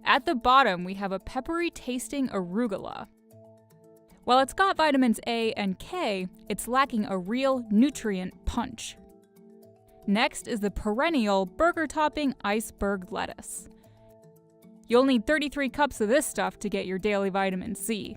At the bottom, we have a peppery-tasting arugula. While it's got vitamins A and K, it's lacking a real nutrient punch. Next is the perennial burger-topping iceberg lettuce. You'll need 33 cups of this stuff to get your daily vitamin C.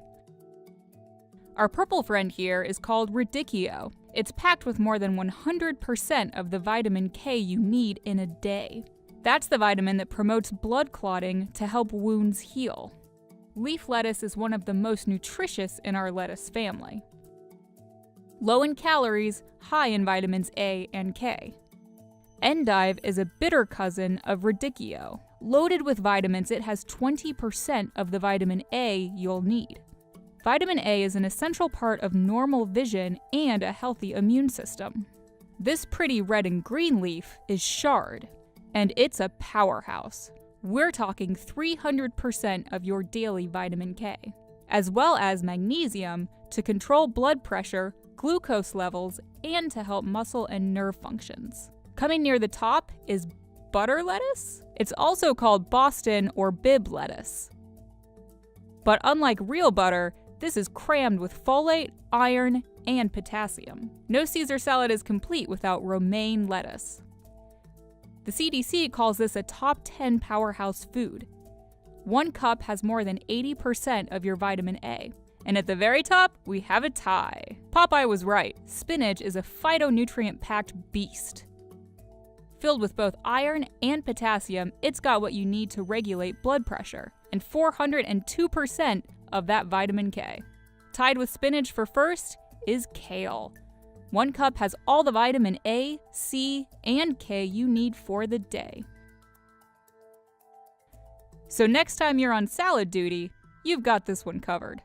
Our purple friend here is called Radicchio. It's packed with more than 100% of the vitamin K you need in a day. That's the vitamin that promotes blood clotting to help wounds heal. Leaf lettuce is one of the most nutritious in our lettuce family. Low in calories, high in vitamins A and K. Endive is a bitter cousin of Radicchio. Loaded with vitamins, it has 20% of the vitamin A you'll need. Vitamin A is an essential part of normal vision and a healthy immune system. This pretty red and green leaf is Chard, and it's a powerhouse. We're talking 300% of your daily vitamin K, as well as magnesium to control blood pressure, glucose levels, and to help muscle and nerve functions. Coming near the top is butter lettuce. It's also called Boston or Bib lettuce. But unlike real butter, this is crammed with folate, iron, and potassium. No Caesar salad is complete without romaine lettuce. The CDC calls this a top 10 powerhouse food. 1 cup has more than 80% of your vitamin A. And at the very top, we have a tie. Popeye was right. Spinach is a phytonutrient-packed beast. Filled with both iron and potassium, it's got what you need to regulate blood pressure, and 402% of that vitamin K. Tied with spinach for first is kale. 1 cup has all the vitamin A, C, and K you need for the day. So next time you're on salad duty, you've got this one covered.